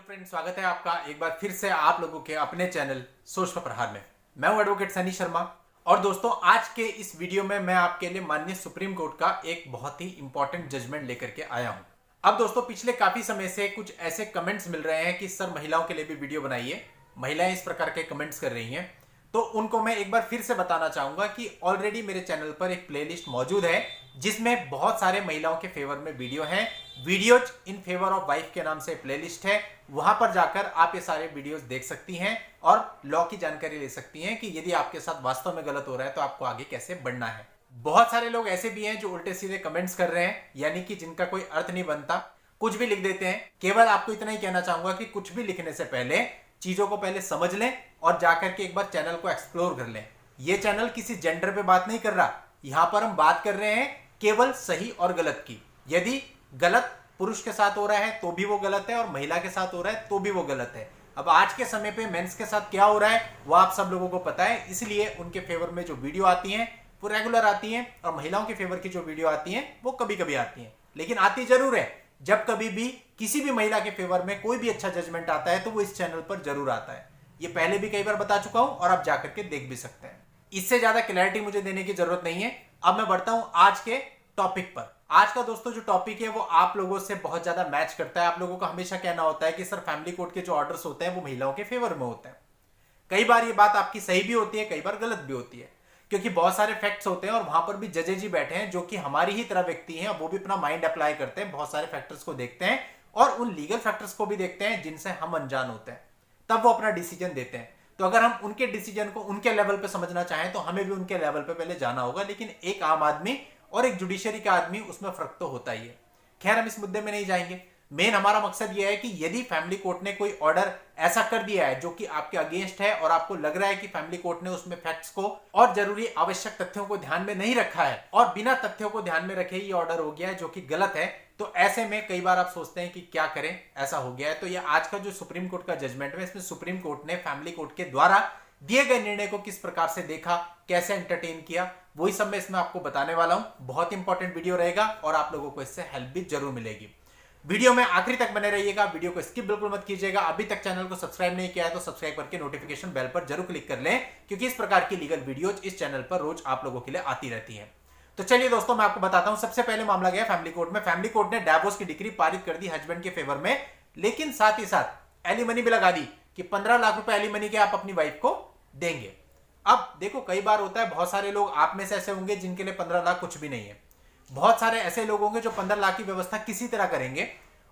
Friend, स्वागत है आपका एक बार फिर से आप लोगों के अपने चैनल सोच पर प्रहार में। मैं हूं एडवोकेट सनी शर्मा। और दोस्तों, आज के इस वीडियो में मैं आपके लिए माननीय सुप्रीम कोर्ट का एक बहुत ही इंपॉर्टेंट जजमेंट लेकर के आया हूं। अब दोस्तों, पिछले काफी समय से कुछ ऐसे कमेंट्स मिल रहे हैं कि सर महिलाओं के लिए भी वीडियो बनाइए, महिलाएं इस प्रकार के कमेंट्स कर रही हैं। तो उनको मैं एक बार फिर से बताना चाहूंगा कि ऑलरेडी मेरे चैनल पर एक प्लेलिस्ट मौजूद है जिसमें बहुत सारे महिलाओं के फेवर में वीडियो हैं। Videos in favour of wife के नाम से प्लेलिस्ट है, वहां पर जाकर आप ये सारे वीडियोज देख सकती हैं और लॉ की जानकारी ले सकती हैं कि यदि आपके साथ वास्तव में गलत हो रहा है तो आपको आगे कैसे बढ़ना है। बहुत सारे लोग ऐसे भी हैं जो उल्टे सीधे कमेंट्स कर रहे हैं, यानी कि जिनका कोई अर्थ नहीं बनता, कुछ भी लिख देते हैं। केवल आपको इतना ही कहना चाहूंगा कि कुछ भी लिखने से पहले चीजों को पहले समझ लें और जाकर के एक बार चैनल को एक्सप्लोर कर लें। यह चैनल किसी जेंडर पे बात नहीं कर रहा, यहां पर हम बात कर रहे हैं केवल सही और गलत की। यदि गलत पुरुष के साथ हो रहा है तो भी वो गलत है और महिला के साथ हो रहा है तो भी वो गलत है। अब आज के समय पे मेंस के साथ क्या हो रहा है वो आप सब लोगों को पता है, इसलिए उनके फेवर में जो वीडियो आती हैं वो रेगुलर आती हैं और महिलाओं के फेवर की जो वीडियो आती हैं वो कभी कभी आती हैं, लेकिन आती जरूर है। जब कभी भी किसी भी महिला के फेवर में कोई भी अच्छा जजमेंट आता है तो वो इस चैनल पर जरूर आता है। ये पहले भी कई बार बता चुका हूं और आप जाकर के देख भी सकते हैं। इससे ज्यादा क्लैरिटी मुझे देने की जरूरत नहीं है। अब मैं बढ़ता हूं आज के टॉपिक पर। आज का दोस्तों जो टॉपिक है वो आप लोगों से बहुत ज्यादा मैच करता है। आप लोगों को हमेशा कहना होता है कि सर फैमिली कोर्ट के जो ऑर्डर्स होते हैं वो महिलाओं के फेवर में होते हैं। कई बार ये बात आपकी सही भी होती है, कई बार गलत भी होती है, क्योंकि बहुत सारे फैक्ट्स होते हैं और वहां पर भी जजेज ही बैठे हैं जो कि हमारी ही तरह व्यक्ति हैं। वो भी अपना माइंड अप्लाई करते हैं, बहुत सारे फैक्टर्स को देखते हैं और उन लीगल फैक्टर्स को भी देखते हैं जिनसे हम अनजान होते हैं, तब वो अपना डिसीजन देते हैं। तो अगर हम उनके डिसीजन को उनके लेवल पे समझना चाहें तो हमें भी उनके लेवल पे पहले जाना होगा। लेकिन एक आम आदमी और एक जुडिशरी का आदमी, उसमें फर्क तो होता ही है। खैर, हम इस मुद्दे में नहीं जाएंगे। मेन हमारा मकसद यह है कि यदि फैमिली कोर्ट ने कोई ऑर्डर ऐसा कर दिया है जो कि आपके अगेंस्ट है और आपको लग रहा है कि फैमिली कोर्ट ने उसमें फैक्ट्स को और जरूरी आवश्यक तथ्यों को ध्यान में नहीं रखा है और बिना तथ्यों को ध्यान में रखे ये ऑर्डर हो गया है जो कि गलत है, तो ऐसे में कई बार आप सोचते हैं कि क्या करें, ऐसा हो गया है। तो ये आज का जो सुप्रीम कोर्ट का जजमेंट है, इसमें सुप्रीम कोर्ट ने फैमिली कोर्ट के द्वारा दिए गए निर्णय को किस प्रकार से देखा, कैसे एंटरटेन किया, वही सब मैं इसमें आपको बताने वाला हूं। बहुत इंपॉर्टेंट वीडियो रहेगा और आप लोगों को इससे हेल्प भी जरूर मिलेगी। वीडियो में आखिरी तक बने रहिएगा, वीडियो को स्किप बिल्कुल मत कीजिएगा। अभी तक चैनल को सब्सक्राइब नहीं किया है तो सब्सक्राइब करके नोटिफिकेशन बेल पर जरूर क्लिक कर लें, क्योंकि इस प्रकार की लीगल वीडियोज इस चैनल पर रोज आप लोगों के लिए आती रहती है। तो चलिए दोस्तों, मैं आपको बताता हूं। सबसे पहले मामला गया फैमिली कोर्ट में। फैमिली कोर्ट ने डिवोर्स की डिक्री पारित कर दी हस्बैंड के फेवर में, लेकिन साथ ही साथ एलिमनी भी लगा दी कि 15 लाख रुपए एलिमनी के आप अपनी वाइफ को देंगे। अब देखो, कई बार होता है, बहुत सारे लोग आप में से ऐसे होंगे जिनके लिए 15 लाख कुछ भी नहीं है। बहुत सारे ऐसे लोग होंगे जो 15 लाख की व्यवस्था किसी तरह करेंगे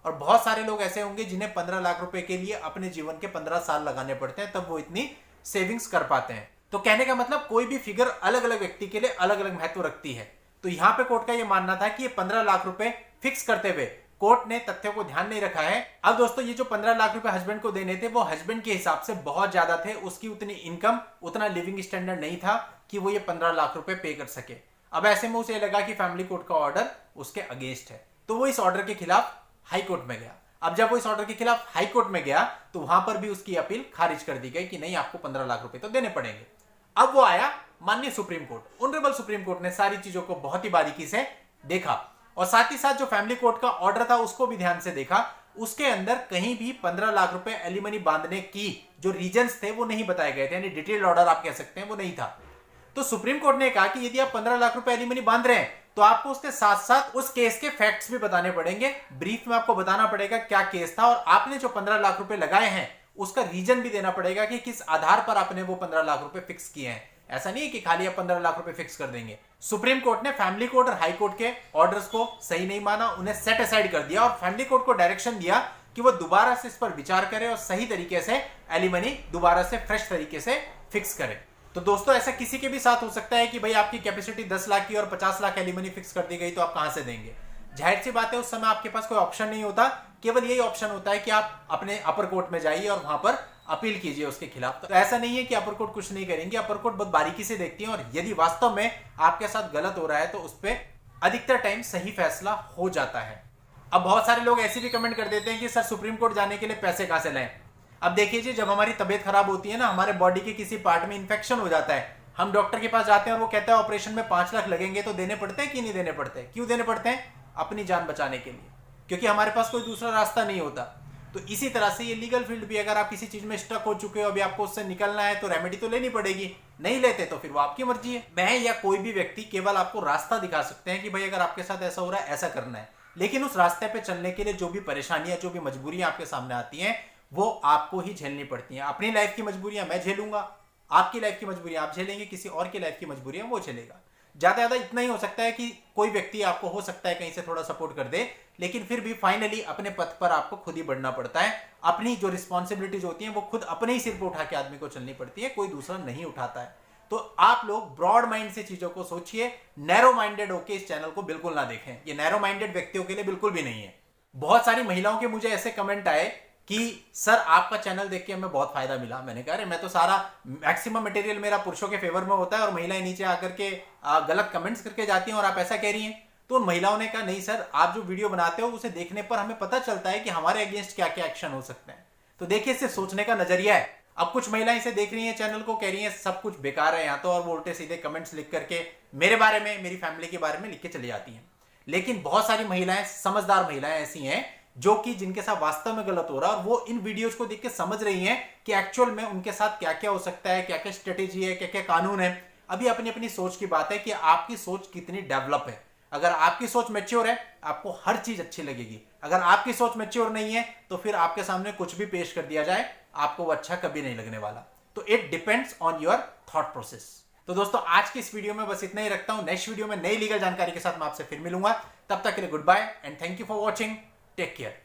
और बहुत सारे लोग ऐसे होंगे जिन्हें 15 लाख रुपए के लिए अपने जीवन के 15 साल लगाने पड़ते हैं, तब वो इतनी सेविंग्स कर पाते हैं। तो कहने का मतलब, कोई भी फिगर अलग अलग व्यक्ति के लिए अलग अलग महत्व रखती है। तो यहां पे कोर्ट का ये मानना था कि ये 15 लाख रुपए फिक्स करते हुए कोर्ट ने तथ्यों को ध्यान नहीं रखा है। अब दोस्तों, ये जो 15 लाख रुपए हस्बैंड को देने थे वो हस्बैंड के हिसाब से बहुत ज्यादा थे। उसकी उतनी इनकम, उतना लिविंग स्टैंडर्ड नहीं था कि वो ये 15 लाख रुपए पे कर सके। अब ऐसे में उसे लगा कि फैमिली कोर्ट का ऑर्डर उसके अगेंस्ट है, तो वो इस ऑर्डर के खिलाफ हाई कोर्ट में गया। अब जब वो इस ऑर्डर के खिलाफ हाई कोर्ट में गया तो वहां पर भी उसकी अपील खारिज कर दी गई कि नहीं, आपको 15 लाख रुपए तो देने पड़ेंगे। अब वो आया माननीय supreme court. Honourable supreme court ने सारी चीजों को बहुत ही बारीकी से देखा और साथ ही साथ जो फैमिली कोर्ट का ऑर्डर था उसको भी ध्यान से देखा। उसके अंदर कहीं भी 15 लाख रुपए एलिमनी बांधने की जो रीजंस थे वो नहीं बताए गए थे, यानी डिटेल्ड ऑर्डर आप कह सकते हैं, वो नहीं था। तो सुप्रीम कोर्ट ने कहा कि यदि आप 15 लाख रुपए एलिमनी बांध रहे हैं तो आपको उसके साथ साथ उस केस के फैक्ट्स भी बताने पड़ेंगे। ब्रीफ में आपको बताना पड़ेगा क्या केस था और आपने जो 15 लाख रुपए लगाए हैं उसका रीजन भी देना पड़ेगा कि किस आधार पर आपने वो 15 लाख रुपए फिक्स किए हैं। ऐसा नहीं है कि खाली आप 15 लाख रुपए फिक्स कर देंगे। सुप्रीम कोर्ट ने फैमिली कोर्ट और हाई कोर्ट के ऑर्डर्स को सही नहीं माना, उन्हें सेट असाइड कर दिया और फैमिली कोर्ट को डायरेक्शन दिया कि वो दोबारा से इस पर विचार करे और सही तरीके से एलिमनी दोबारा से फ्रेश तरीके से फिक्स करे। तो दोस्तों, ऐसा किसी के भी साथ हो सकता है कि भाई आपकी कैपेसिटी 10 लाख की और 50 लाख एलिमनी फिक्स कर दी गई, तो आप कहां से देंगे? जाहिर सी बात है, उस समय आपके पास कोई ऑप्शन नहीं होता, केवल यही ऑप्शन होता है कि आप अपने अपर कोर्ट में जाइए और वहां पर अपील कीजिए उसके खिलाफ। तो ऐसा नहीं है कि अपर कोर्ट कुछ नहीं करेंगे, अपर कोर्ट बहुत बारीकी से देखती है और यदि वास्तव में आपके साथ गलत हो रहा है तो उस पर अधिकतर टाइम सही फैसला हो जाता है। अब बहुत सारे लोग ऐसे भी कमेंट कर देते हैं कि सर सुप्रीम कोर्ट जाने के लिए पैसे कहां से लाएं? अब देखिए जी, जब हमारी तबीयत खराब होती है ना, हमारे बॉडी के किसी पार्ट में इंफेक्शन हो जाता है, हम डॉक्टर के पास जाते हैं और वो कहता है ऑपरेशन में 5 लाख लगेंगे, तो देने पड़ते हैं कि नहीं देने पड़ते? क्यों देने पड़ते हैं? अपनी जान बचाने के लिए, क्योंकि हमारे पास कोई दूसरा रास्ता नहीं होता। तो इसी तरह से ये लीगल फील्ड भी, अगर आप किसी चीज में स्टक हो चुके हो, अभी आपको उससे निकलना है, तो रेमेडी तो लेनी पड़ेगी। नहीं लेते तो फिर वो आपकी मर्जी है। मैं या कोई भी व्यक्ति केवल आपको रास्ता दिखा सकते हैं कि भाई अगर आपके साथ ऐसा हो रहा है, ऐसा करना है, लेकिन उस रास्ते पे चलने के लिए जो भी परेशानियां, जो भी मजबूरियां आपके सामने आती हैं, वो आपको ही झेलनी पड़ती हैं। अपनी लाइफ की मजबूरियां मैं झेलूंगा, आपकी लाइफ की मजबूरियां आप झेलेंगे, किसी और की लाइफ की मजबूरियां वो झेलेगा। ज्यादा ज्यादा इतना ही हो सकता है कि कोई व्यक्ति आपको हो सकता है कहीं से थोड़ा सपोर्ट कर दे, लेकिन फिर भी फाइनली अपने पथ पर आपको खुद ही बढ़ना पड़ता है। अपनी जो रिस्पॉन्सिबिलिटीज होती हैं वो खुद अपने ही सिर पर उठा के आदमी को चलनी पड़ती है, कोई दूसरा नहीं उठाता है। तो आप लोग ब्रॉड माइंड से चीजों को सोचिए, नैरो माइंडेड होकर इस चैनल को बिल्कुल ना देखें। ये नैरो माइंडेड व्यक्तियों के लिए बिल्कुल भी नहीं है। बहुत सारी महिलाओं के मुझे ऐसे कमेंट आए कि सर आपका चैनल देख के हमें बहुत फायदा मिला। मैंने कहा अरे मैं तो सारा मैक्सिमम मटेरियल मेरा पुरुषों के फेवर में होता है और महिलाएं नीचे आकर के गलत कमेंट्स करके जाती हैं और आप ऐसा कह रही हैं। तो उन महिलाओं ने कहा नहीं सर, आप जो वीडियो बनाते हो उसे देखने पर हमें पता चलता है कि हमारे अगेंस्ट क्या क्या एक्शन हो सकते हैं। तो देखिए, सिर्फ सोचने का नजरिया है। अब कुछ महिलाएं इसे देख रही हैं चैनल को, कह रही हैं सब कुछ बेकार है यहाँ तो, और वो उल्टे सीधे कमेंट्स लिख करके मेरे बारे में, मेरी फैमिली के बारे में लिख के चली जाती हैं। लेकिन बहुत सारी महिलाएं, समझदार महिलाएं ऐसी हैं जो कि जिनके साथ वास्तव में गलत हो रहा है और वो इन वीडियोस को देख के समझ रही हैं कि एक्चुअल में उनके साथ क्या क्या हो सकता है, क्या क्या स्ट्रेटेजी है, क्या क्या कानून है। अभी अपनी अपनी सोच की बात है कि आपकी सोच कितनी डेवलप है। अगर आपकी सोच मैच्योर है, आपको हर चीज अच्छी लगेगी। अगर आपकी सोच मैच्योर नहीं है, तो फिर आपके सामने कुछ भी पेश कर दिया जाए, आपको वो अच्छा कभी नहीं लगने वाला। तो it depends on your thought process. तो दोस्तों, आज की इस वीडियो में बस इतना ही रखता हूं। नेक्स्ट वीडियो में नई लीगल जानकारी के साथ मैं आपसे फिर मिलूंगा। तब तक के लिए goodbye and thank you for watching. Take care.